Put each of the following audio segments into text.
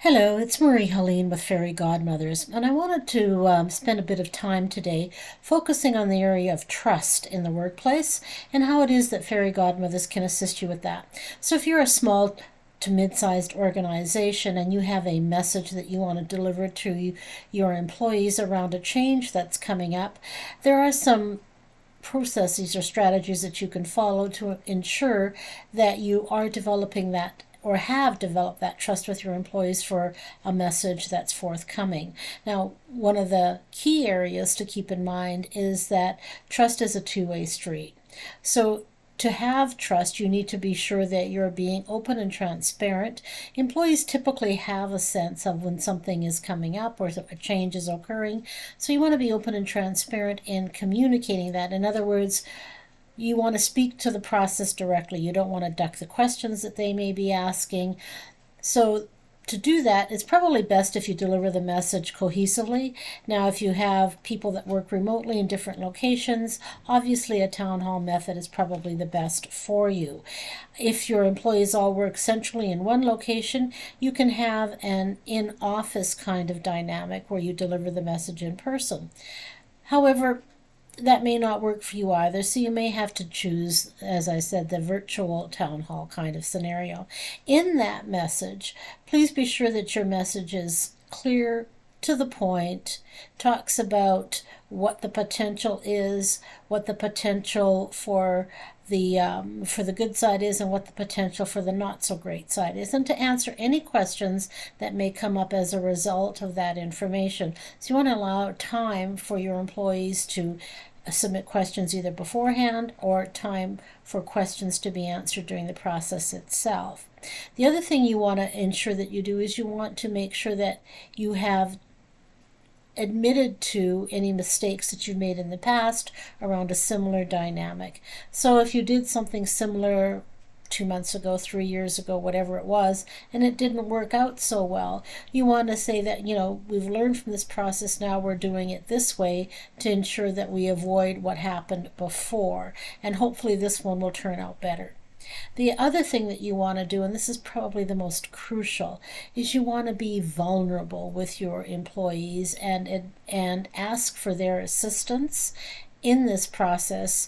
Hello, it's Marie-Helene with Fairy Godmothers, and I wanted to spend a bit of time today focusing on the area of trust in the workplace and how it is that Fairy Godmothers can assist you with that. So if you're a small to mid-sized organization and you have a message that you want to deliver to your employees around a change that's coming up, there are some processes or strategies that you can follow to ensure that you are developing that or have developed that trust with your employees for a message that's forthcoming. Now, one of the key areas to keep in mind is that trust is a two-way street. So to have trust, you need to be sure that you're being open and transparent. Employees typically have a sense of when something is coming up or a change is occurring. So you want to be open and transparent in communicating that. In other words, you want to speak to the process directly. You don't want to duck the questions that they may be asking. So to do that, it's probably best if you deliver the message cohesively. Now, if you have people that work remotely in different locations, obviously a town hall method is probably the best for you. If your employees all work centrally in one location, you can have an in-office kind of dynamic where you deliver the message in person. However, that may not work for you either, so you may have to choose, as I said, the virtual town hall kind of scenario. In that message, please be sure that your message is clear, to the point, talks about what the potential is, what the potential for the good side is, and what the potential for the not so great side is, and to answer any questions that may come up as a result of that information. So you want to allow time for your employees to submit questions either beforehand or time for questions to be answered during the process itself. The other thing you want to ensure that you do is you want to make sure that you have admitted to any mistakes that you've made in the past around a similar dynamic. So if you did something similar 2 months ago, 3 years ago, whatever it was, and it didn't work out so well, you want to say that, we've learned from this process, now we're doing it this way to ensure that we avoid what happened before, and hopefully this one will turn out better. The other thing that you want to do, and this is probably the most crucial, is you want to be vulnerable with your employees and ask for their assistance in this process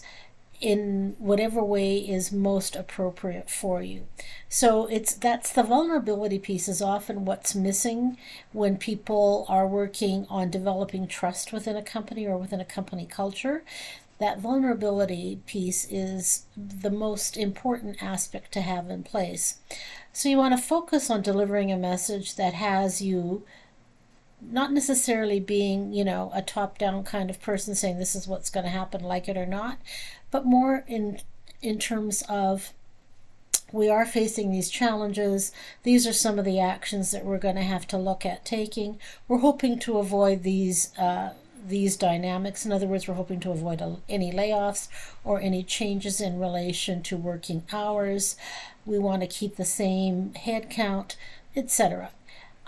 in whatever way is most appropriate for you. So that's the vulnerability piece is often what's missing when people are working on developing trust within a company or within a company culture. That vulnerability piece is the most important aspect to have in place. So you want to focus on delivering a message that has you not necessarily being, a top-down kind of person saying this is what's going to happen, like it or not, but more in terms of we are facing these challenges. These are some of the actions that we're going to have to look at taking. We're hoping to avoid these dynamics. In other words, we're hoping to avoid any layoffs or any changes in relation to working hours. We want to keep the same head count, etc.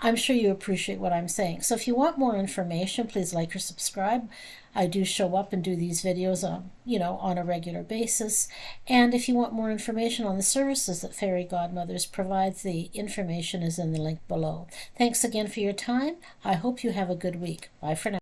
I'm sure you appreciate what I'm saying. So if you want more information, please like or subscribe. I do show up and do these videos on a regular basis. And if you want more information on the services that Fairy Godmothers provides, the information is in the link below. Thanks again for your time. I hope you have a good week. Bye for now.